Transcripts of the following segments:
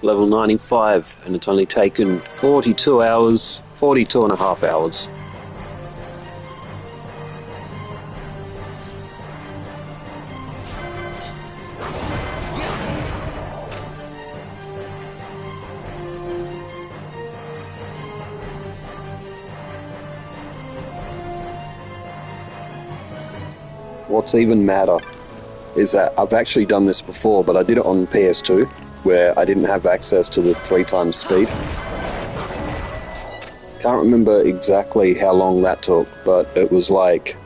level 95, and it's only taken 42 hours, 42 and a half hours. What's even madder is that I've actually done this before, but I did it on PS2, where I didn't have access to the 3 times speed. Can't remember exactly how long that took, but it was like,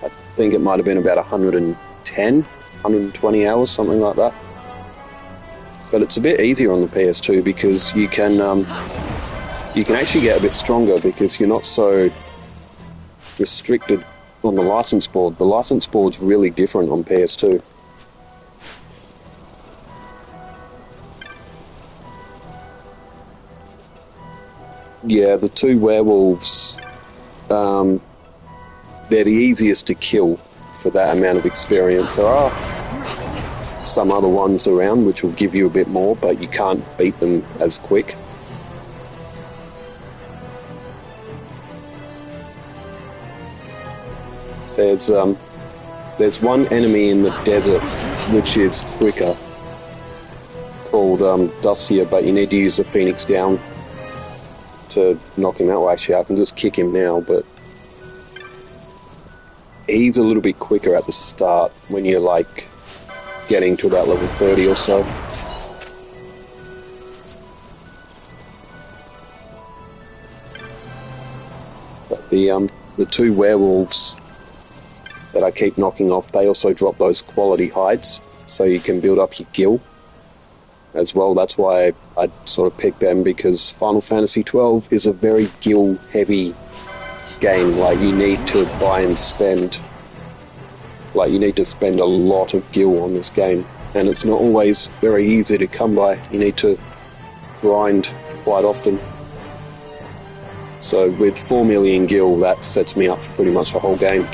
I think it might have been about 110, 120 hours, something like that. But it's a bit easier on the PS2 because you can actually get a bit stronger because you're not so restricted on the license board. The license board's really different on PS2. Yeah, the 2 werewolves, they're the easiest to kill for that amount of experience. There are some other ones around which will give you a bit more, but you can't beat them as quick. There's one enemy in the desert which is quicker, called Dustier, but you need to use the Phoenix Down to knock him out. Well, actually, I can just kick him now, but he's a little bit quicker at the start when you're like getting to about level 30 or so. But the 2 werewolves that I keep knocking off, they also drop those quality hides, so you can build up your gil as well. That's why I sort of picked them, because Final Fantasy XII is a very gil heavy game. Like, you need to buy and spend, like, you need to spend a lot of gil on this game, and it's not always very easy to come by. You need to grind quite often. So with 4 million gil, that sets me up for pretty much the whole game.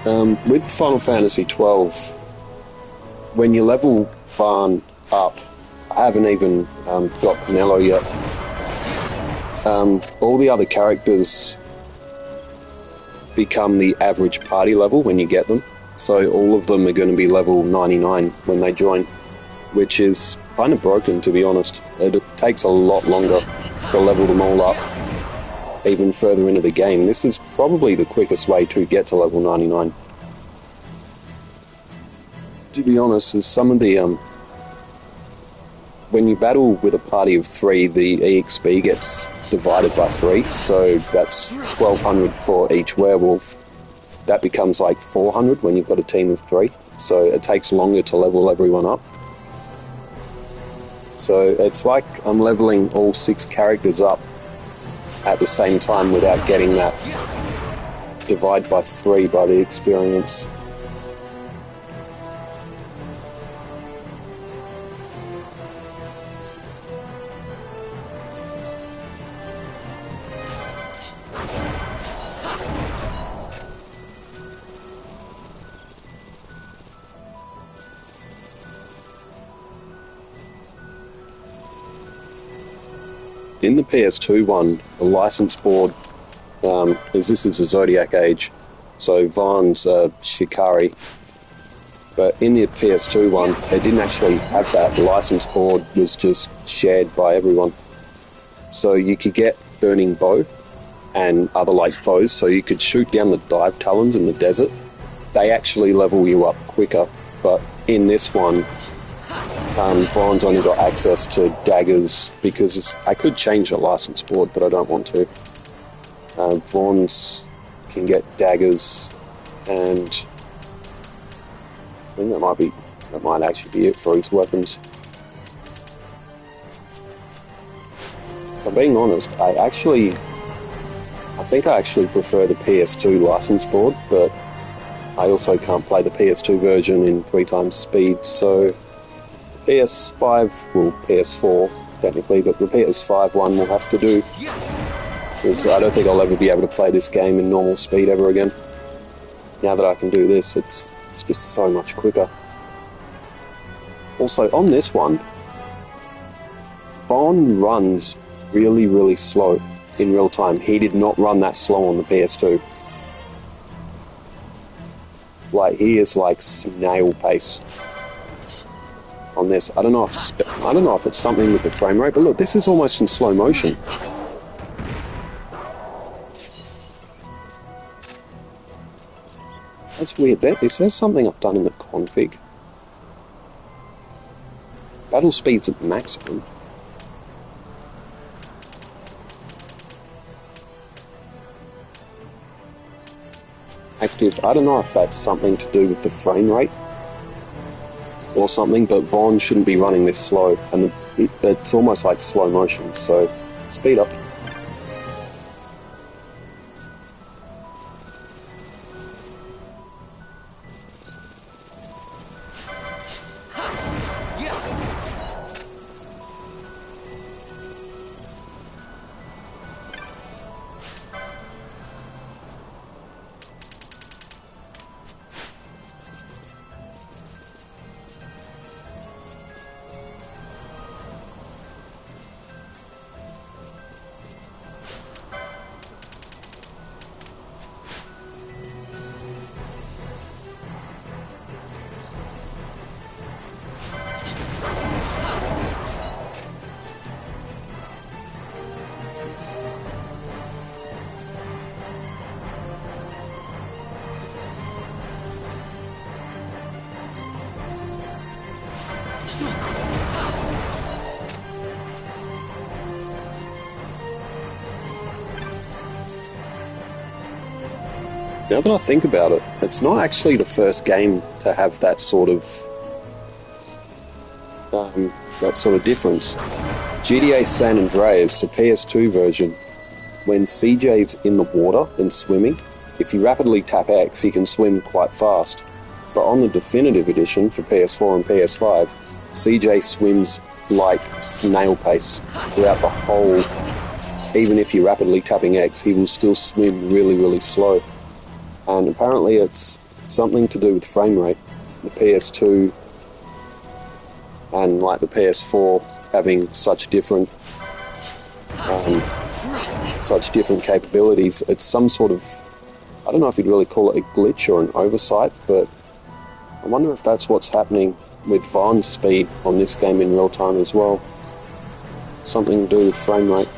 With Final Fantasy 12, when you level Vaan up, I haven't even got Nello yet. All the other characters become the average party level when you get them. So all of them are going to be level 99 when they join, which is kind of broken, to be honest. It takes a lot longer to level them all up, even further into the game. This is probably the quickest way to get to level 99. To be honest, is some of the when you battle with a party of 3, the EXP gets divided by 3, so that's 1200 for each werewolf. That becomes like 400 when you've got a team of 3, so it takes longer to level everyone up. So it's like I'm leveling all 6 characters up at the same time without getting that divide by 3 by the experience. In the PS2 one, the license board, this is a Zodiac Age, so Vaan's Shikari. But in the PS2 one, they didn't actually have that. The license board was just shared by everyone. So you could get Burning Bow and other like bows, so you could shoot down the dive talons in the desert. They actually level you up quicker, but in this one, Vaan's only got access to daggers because I could change the license board, but I don't want to. Vaan's can get daggers, and I think that might actually be it for his weapons. If I'm being honest, I think I actually prefer the PS2 license board, but I also can't play the PS2 version in 3 times speed, so PS5, well, PS4 technically, but the PS5 one will have to do, because I don't think I'll ever be able to play this game in normal speed ever again. Now that I can do this, it's just so much quicker. Also, on this one, Vaan runs really, really slow in real time. He did not run that slow on the PS2. Like, he is like snail pace on this. I don't know if it's something with the frame rate, but look, this is almost in slow motion. That's weird. Is there something I've done in the config? Battle speed's at maximum. Active. I don't know if that's something to do with the frame rate or something, but Vaan shouldn't be running this slow, and it's almost like slow motion, so speed up. Now that I think about it, it's not actually the first game to have that sort of difference. GTA San Andreas, the PS2 version, when CJ's in the water and swimming, if you rapidly tap X, he can swim quite fast. But on the definitive edition for PS4 and PS5, CJ swims like snail pace throughout the whole. Even if you're rapidly tapping X, he will still swim really, really slow. And apparently it's something to do with frame rate. The PS2 and like the PS4 having such different capabilities. It's some sort of, I don't know if you'd really call it a glitch or an oversight, but I wonder if that's what's happening with Vaughn's speed on this game in real time as well. Something to do with frame rate.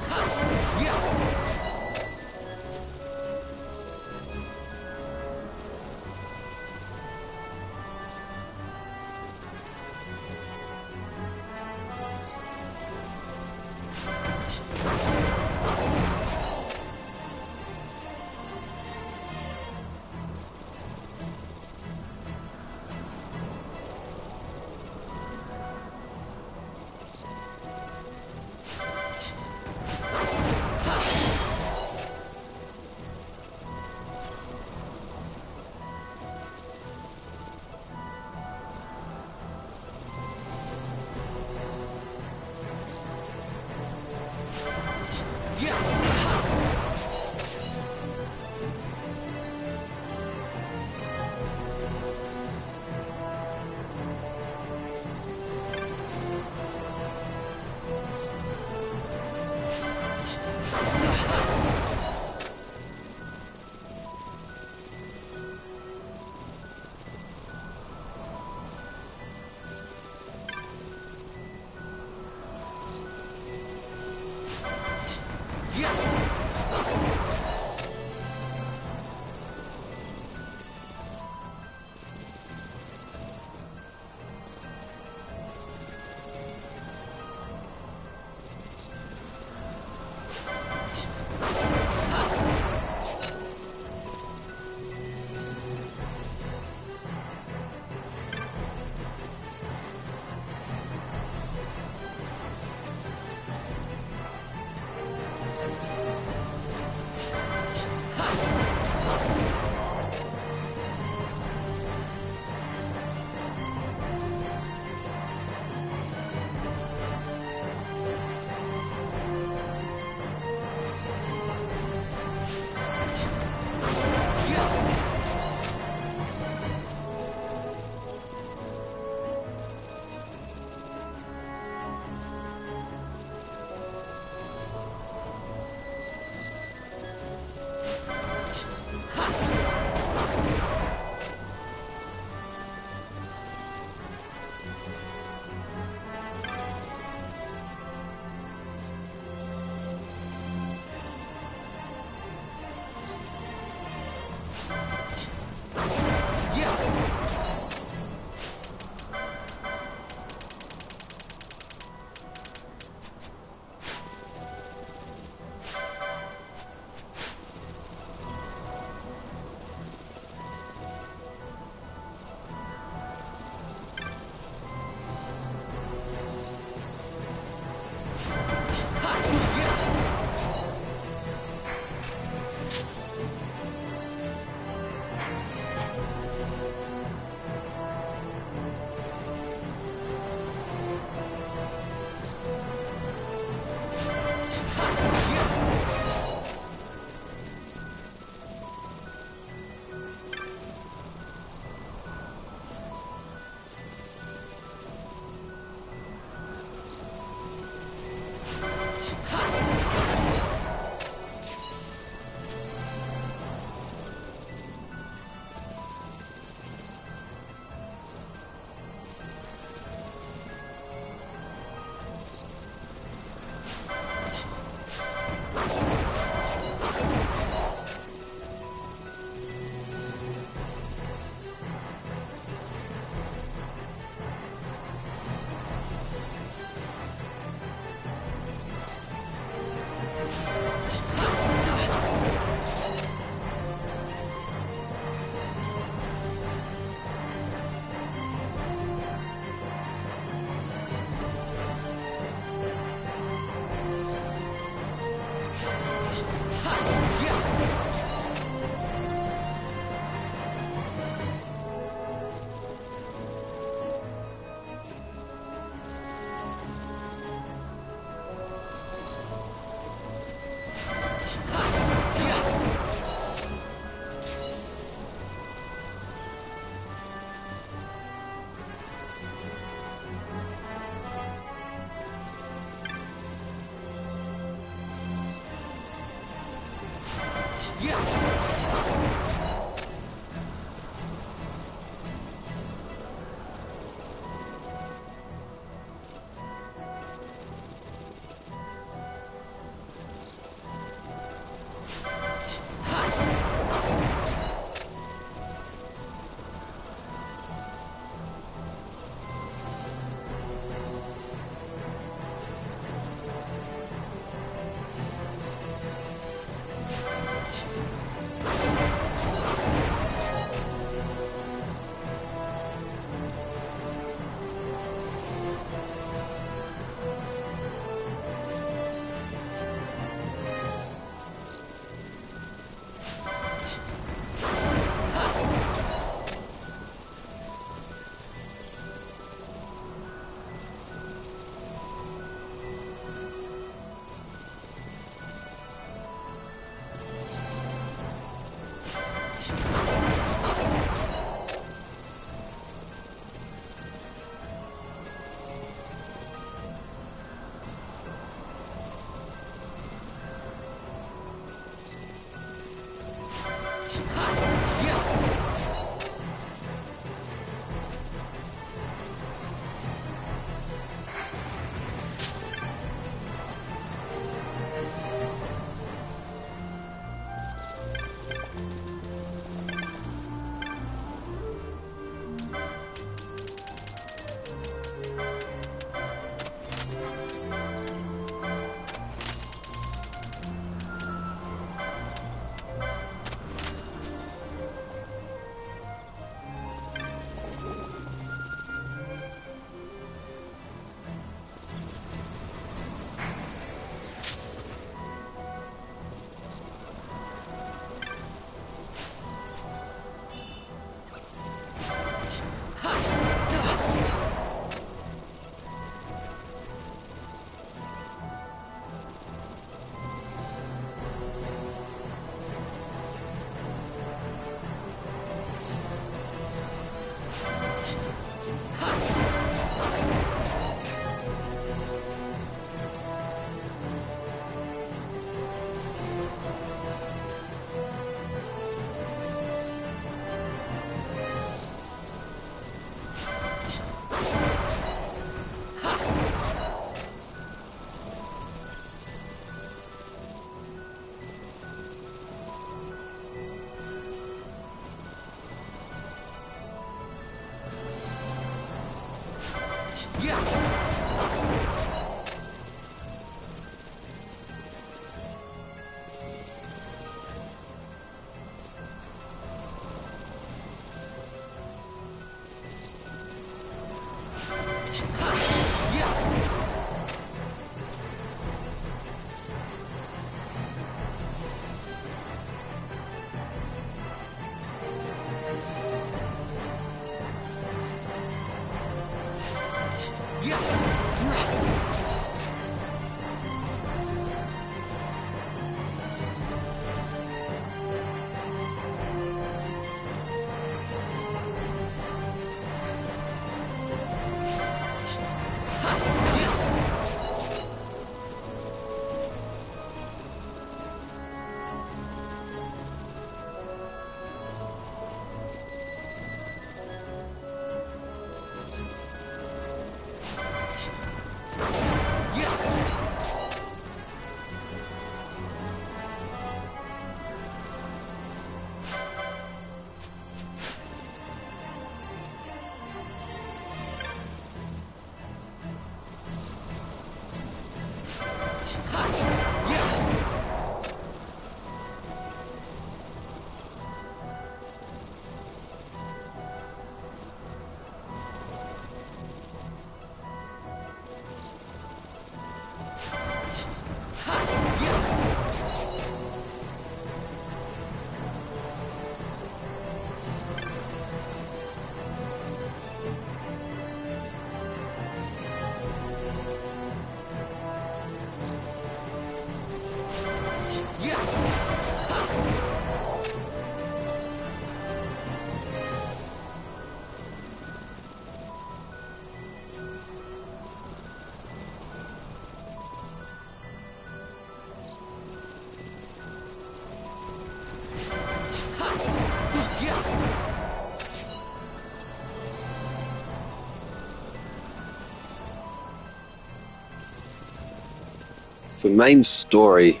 For main story,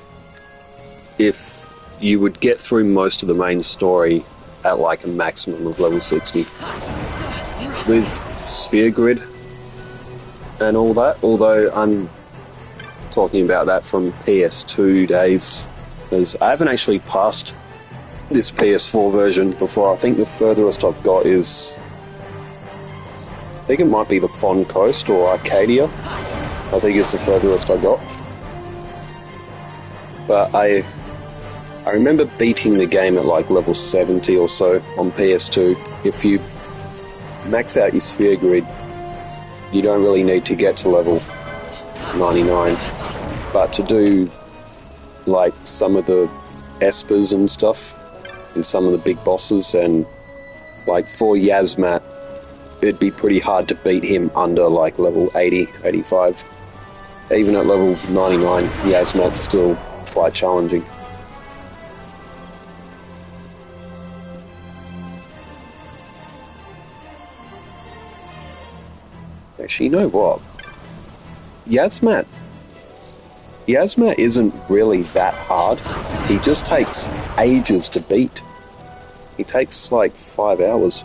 if you would get through most of the main story at like a maximum of level 60 with Sphere Grid and all that, although I'm talking about that from PS2 days, because I haven't actually passed this PS4 version before. I think the furthest I've got is, I think it might be the Fon Coast or Arcadia. I think it's the furthest I got. But I remember beating the game at like level 70 or so on PS2. If you max out your Sphere Grid, you don't really need to get to level 99. But to do like some of the espers and stuff, and some of the big bosses, and like for Yasmat, it'd be pretty hard to beat him under like level 80, 85. Even at level 99, Yasmat's still quite challenging. Actually, you know what? Yasmat isn't really that hard. He just takes ages to beat. He takes like 5 hours.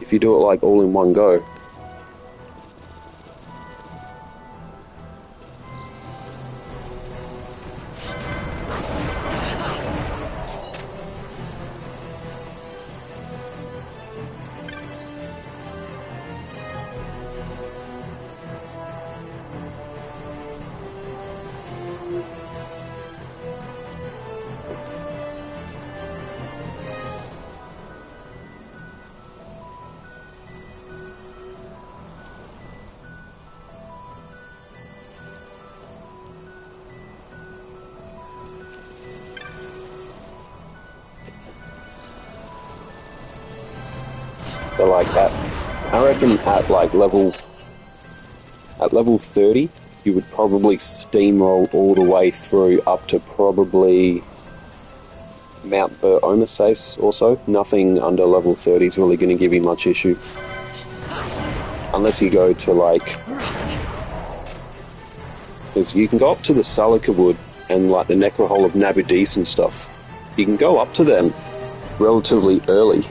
If you do it like all in one go. So like that, I reckon at like level 30, you would probably steamroll all the way through up to probably Mount Ber-Omasace or so. Nothing under level 30 is really going to give you much issue. Unless you go to like... Because you can go up to the Salika Wood and like the Necrohole of Nabudis and stuff. You can go up to them relatively early.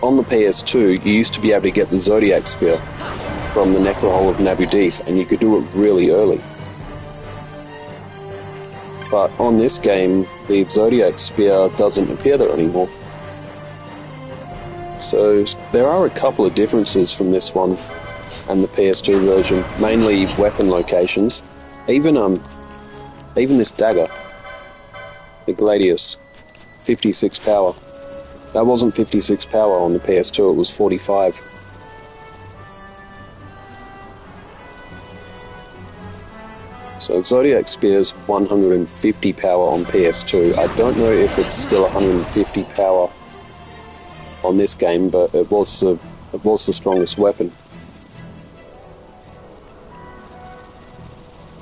On the PS2, you used to be able to get the Zodiac Spear from the Necrohole of Nabudis, and you could do it really early. But on this game, the Zodiac Spear doesn't appear there anymore. So there are a couple of differences from this one and the PS2 version, mainly weapon locations. Even this dagger, the Gladius, 56 power. That wasn't 56 power on the PS2, it was 45. So Zodiac Spear's 150 power on PS2. I don't know if it's still 150 power on this game, but it was the strongest weapon.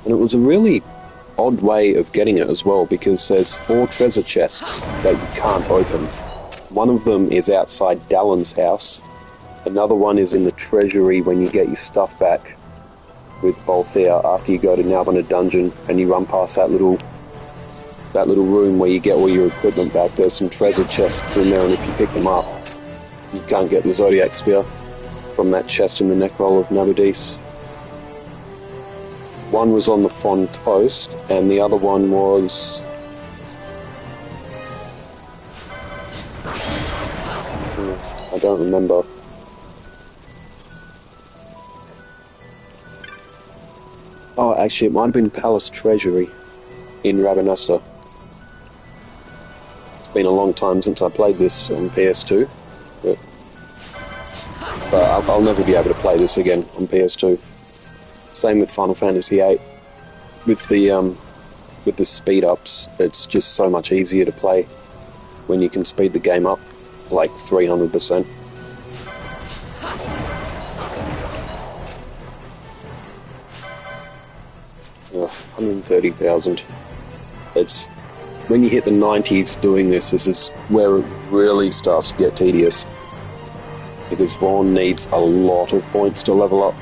And it was a really odd way of getting it as well, because there's 4 treasure chests that you can't open. One of them is outside Dallin's house. Another one is in the treasury when you get your stuff back with Balthier after you go to Nalbina Dungeon and you run past that little room where you get all your equipment back. There's some treasure chests in there, and if you pick them up, you can't get the Zodiac Spear from that chest in the Necrohole of Nabudis. One was on the Fon Coast, and the other one was... I don't remember. Oh, actually, it might have been Palace Treasury in Rabanastre. It's been a long time since I played this on PS2, but I'll never be able to play this again on PS2. Same with Final Fantasy VIII. With the speed ups, it's just so much easier to play when you can speed the game up like 300%. Oh, 130,000. It's when you hit the 90s doing this is where it really starts to get tedious, because Vaughn needs a lot of points to level up.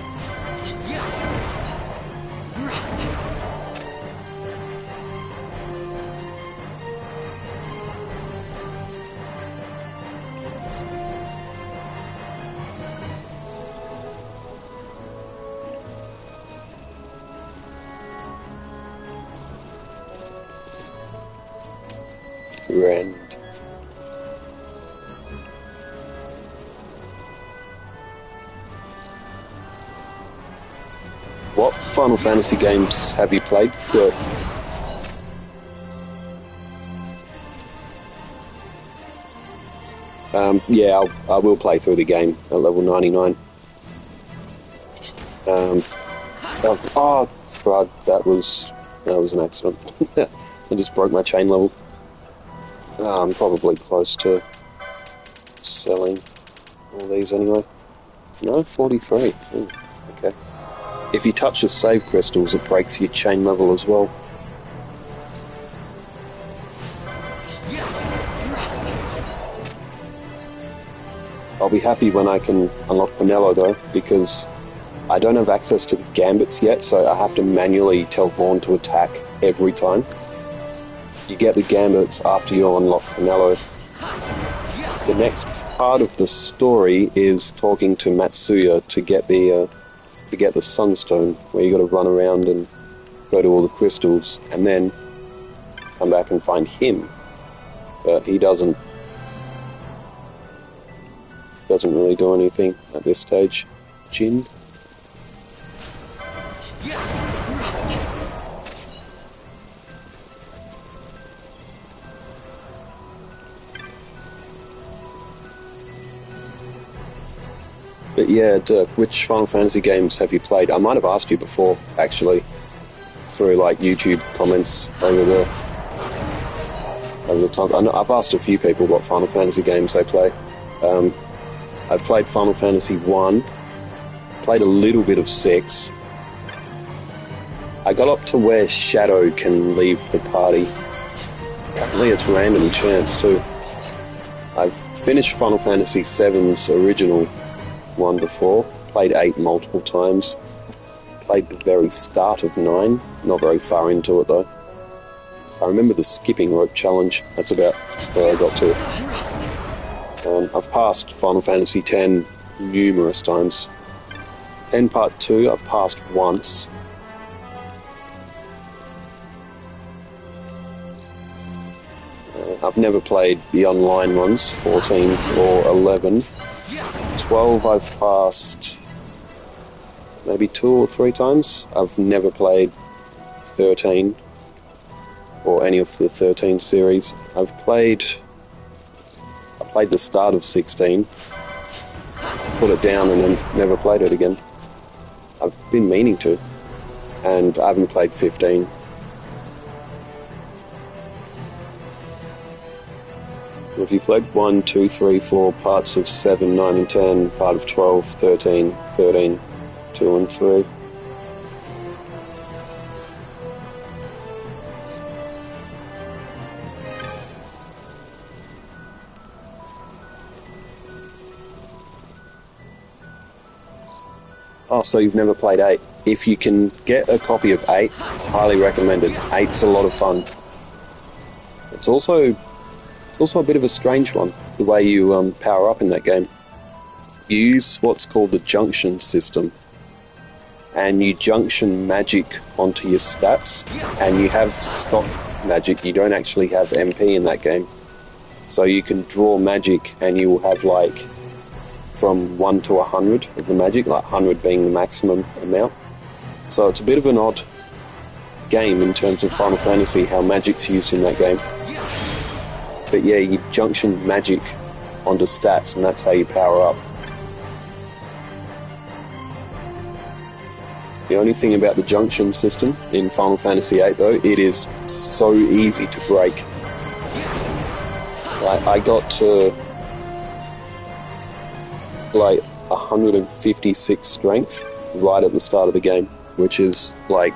friend. What Final Fantasy games have you played? Good. Yeah, I will play through the game at level 99. Oh, crud, that was an accident. I just broke my chain level. I'm probably close to selling all these anyway. No, 43. Ooh, okay. If you touch the save crystals, it breaks your chain level as well. I'll be happy when I can unlock Penelo though, because I don't have access to the gambits yet, so I have to manually tell Vaughn to attack every time. You get the gambits after you unlock Penelo. The next part of the story is talking to Matsuya to get the Sunstone, where you got to run around and go to all the crystals, and then come back and find him. But he doesn't really do anything at this stage. Jin. But yeah, Dirk, which Final Fantasy games have you played? I might have asked you before, actually, through like YouTube comments over the time. I've asked a few people what Final Fantasy games they play. I've played Final Fantasy 1. I've played a little bit of 6. I got up to where Shadow can leave the party. Apparently it's random chance too. I've finished Final Fantasy 7's original one before, played 8 multiple times, played the very start of 9, not very far into it though. I remember the skipping rope challenge, that's about where I got to. I've passed Final Fantasy X numerous times. 10 Part 2 I've passed once. I've never played the online ones, 14 or 11. 12 I've passed maybe 2 or 3 times. I've never played 13 or any of the 13 series. I played the start of 16, put it down and then never played it again. I've been meaning to, and I haven't played 15. Have you played 1, 2, 3, 4, parts of 7, 9 and 10, part of 12, 13, 13, 2 and 3? Oh, so you've never played 8. If you can get a copy of 8, highly recommend it. 8's a lot of fun. It's also a bit of a strange one, the way you power up in that game. You use what's called the junction system, and you junction magic onto your stats, and you have stock magic. You don't actually have MP in that game. So you can draw magic, and you will have like from 1 to 100 of the magic, like 100 being the maximum amount. So it's a bit of an odd game in terms of Final Fantasy, how magic's used in that game. But yeah, you junction magic onto stats, and that's how you power up. The only thing about the junction system in Final Fantasy VIII, though, it is so easy to break. I got to like 156 strength right at the start of the game, which is like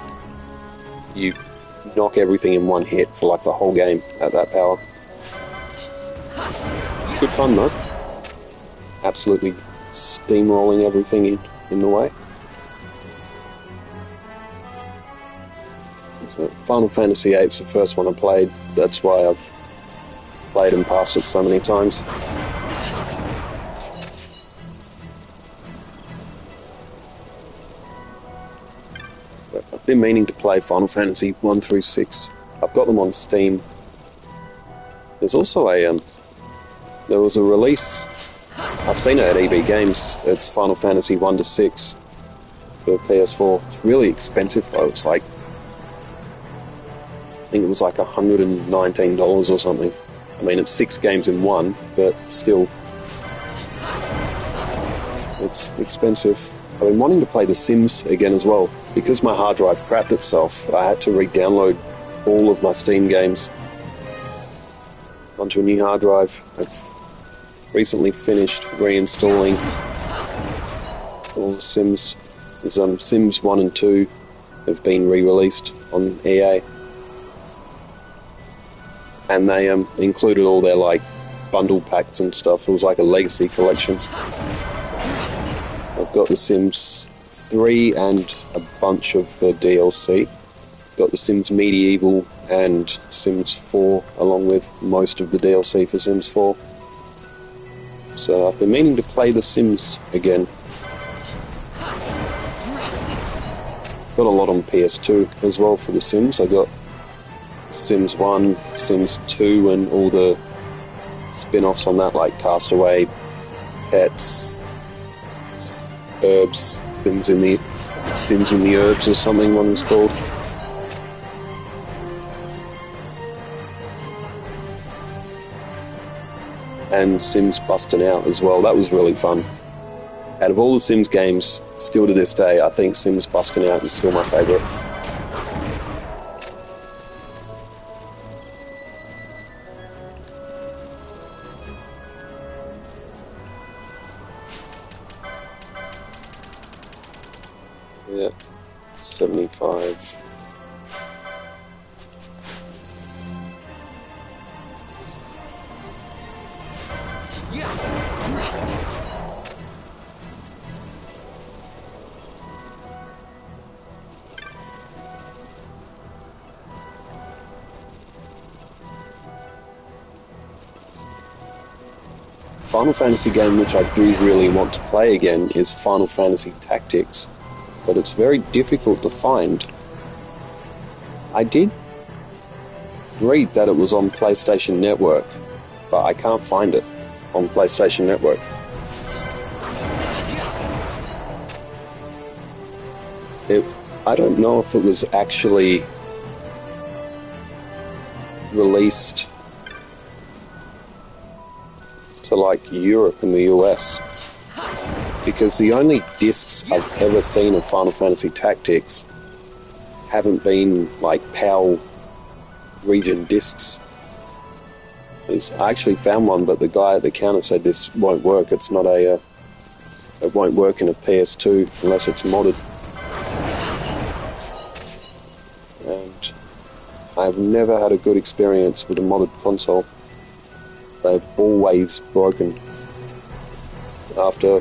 you knock everything in one hit for like the whole game at that power. Good fun though. Absolutely steamrolling everything in the way. So Final Fantasy VIII is the first one I played. That's why I've played and passed it so many times. But I've been meaning to play Final Fantasy 1 through 6. I've got them on Steam. There's also there was a release. I've seen it at EB Games. It's Final Fantasy 1 to 6 for PS4. It's really expensive though. It's like, I think it was like $119 or something. I mean, it's 6 games in one, but still, it's expensive. I've been wanting to play The Sims again as well. Because my hard drive crapped itself, I had to re-download all of my Steam games onto a new hard drive. I've recently finished reinstalling all the Sims. There's, Sims 1 and 2 have been re-released on EA. And they included all their like bundle packs and stuff. It was like a legacy collection. I've got The Sims 3 and a bunch of the DLC. I've got The Sims Medieval and Sims 4, along with most of the DLC for Sims 4. So I've been meaning to play The Sims again. I've got a lot on PS2 as well for The Sims. I got Sims 1, Sims 2, and all the spin-offs on that, like Castaway, Pets, Herbs, Sims in the Herbs or something one was called. And Sims Bustin' Out as well. That was really fun. Out of all the Sims games, still to this day, I think Sims Bustin' Out is still my favourite. Yeah, 75. Final Fantasy game which I do really want to play again is Final Fantasy Tactics, but it's very difficult to find. I did read that it was on PlayStation Network, but I can't find it on PlayStation Network. I don't know if it was actually released to like Europe and the US, because the only discs I've ever seen of Final Fantasy Tactics haven't been like PAL region discs. I actually found one, but the guy at the counter said this won't work. It's not a it won't work in a PS2 unless it's modded. And I've never had a good experience with a modded console. They've always broken after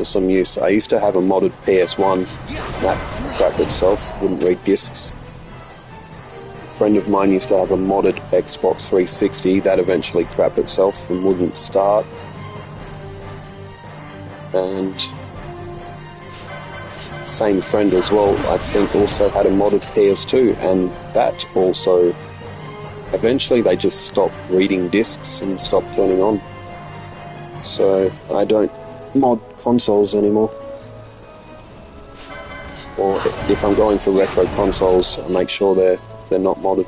some use. I used to have a modded PS1 that crapped itself, wouldn't read discs. A friend of mine used to have a modded Xbox 360 that eventually crapped itself and wouldn't start. And same friend as well, I think, also had a modded PS2, and that also eventually they just stopped reading discs and stopped turning on. So I don't mod consoles anymore. Or if I'm going for retro consoles, I make sure they're not modded.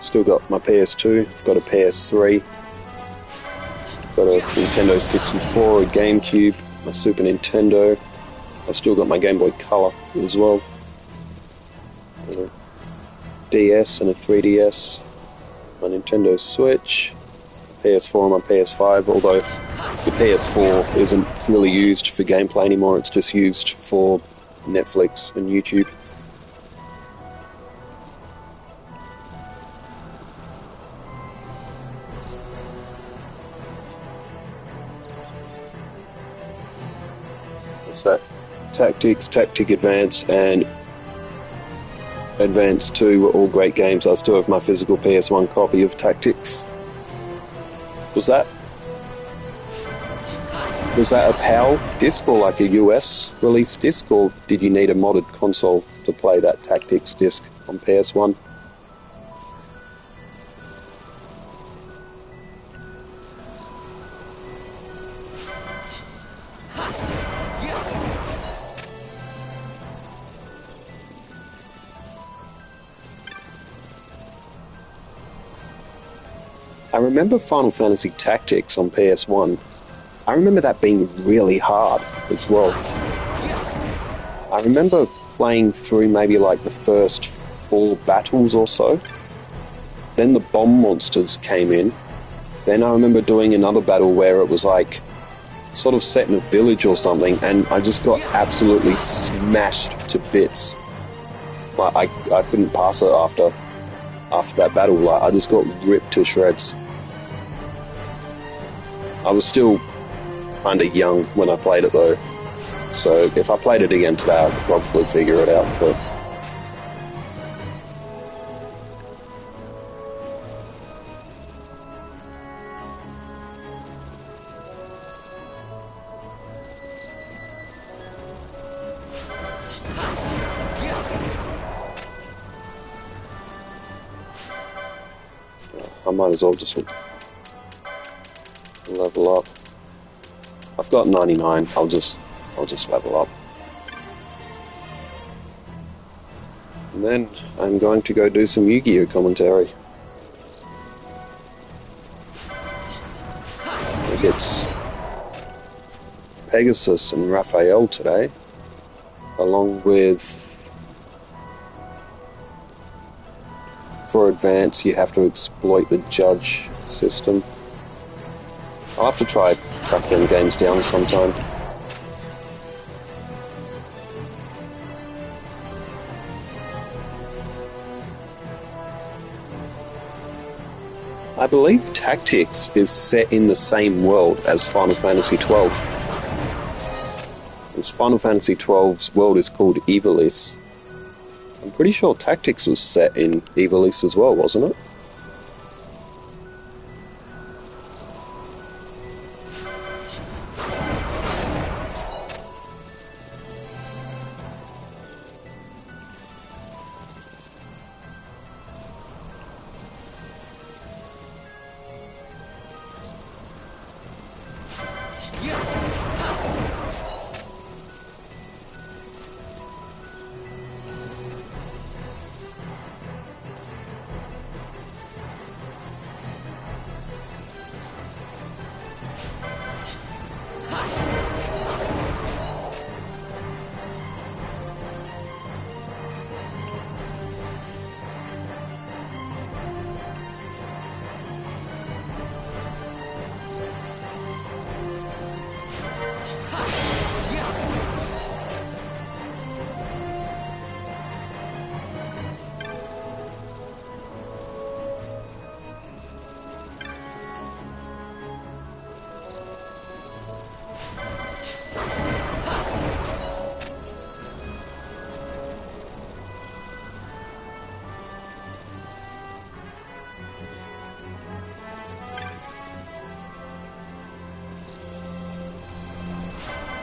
Still got my PS2, I've got a PS3, I've got a Nintendo 64, a GameCube, my Super Nintendo. I've still got my Game Boy Color as well. A DS and a 3DS, my Nintendo Switch, PS4 and my PS5, although the PS4 isn't really used for gameplay anymore, it's just used for Netflix and YouTube. So, Tactics, Tactic Advance, and Advance 2 were all great games. I still have my physical PS1 copy of Tactics. Was that? Was that a PAL disc or like a US release disc, or did you need a modded console to play that Tactics disc on PS1? I remember Final Fantasy Tactics on PS1. I remember that being really hard as well. I remember playing through maybe like the first 4 battles or so. Then the bomb monsters came in. Then I remember doing another battle where it was like sort of set in a village or something, and I just got absolutely smashed to bits. Like I couldn't pass it after that battle. Like I just got ripped to shreds. I was still kind of young when I played it though, so if I played it again today, I could probably figure it out. But I might as well just level up. I've got 99. I'll just level up. And then I'm going to go do some Yu-Gi-Oh commentary. I think it's Pegasus and Raphael today, along with, for advance, you have to exploit the judge system. I'll have to try track them games down sometime. I believe Tactics is set in the same world as Final Fantasy XII. Final Fantasy XII's world is called Ivalice. I'm pretty sure Tactics was set in Ivalice as well, wasn't it?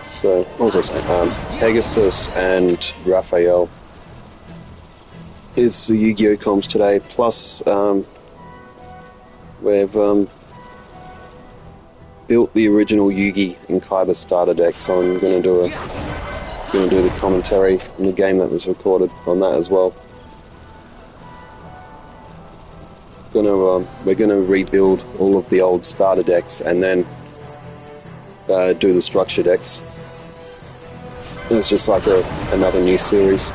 So, what was I saying? Pegasus and Raphael. Here's the Yu-Gi-Oh comms today, plus we've built the original Yugi and Kaiba starter deck, so I'm going to do the commentary on the game that was recorded on that as well. We're gonna rebuild all of the old starter decks and then do the structure decks. It's just like another new series.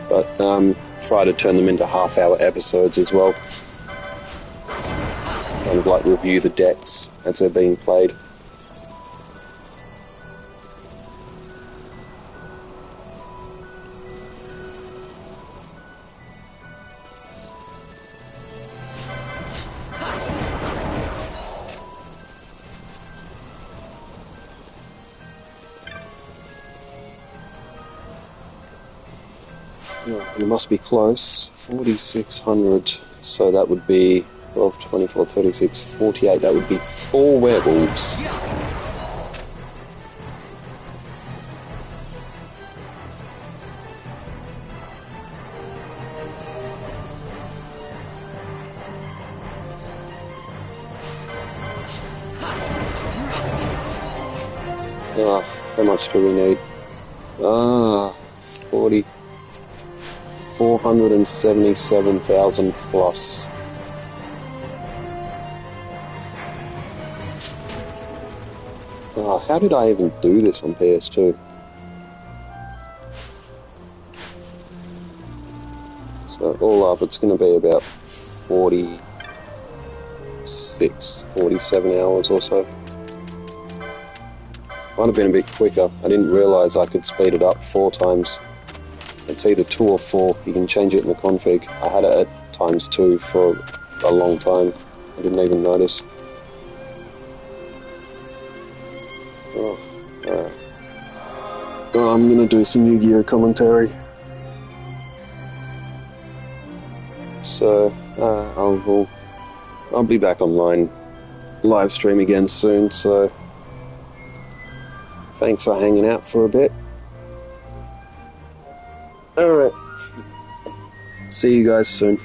But try to turn them into half-hour episodes as well. Kind of like review the decks as they're being played. Oh, it must be close. 4,600. So that would be 12, 24, 36, 48. That would be 4 werewolves. Ah, how much do we need? 477,000 plus. How did I even do this on PS2? So all up, it's going to be about 46, 47 hours or so. Might have been a bit quicker. I didn't realise I could speed it up 4 times. It's either 2 or 4. You can change it in the config. I had it at ×2 for a long time. I didn't even notice. Oh, alright. Well, I'm gonna do some Yu-Gi-Oh commentary. So, I'll be back online live stream again soon, so thanks for hanging out for a bit. Alright. See you guys soon.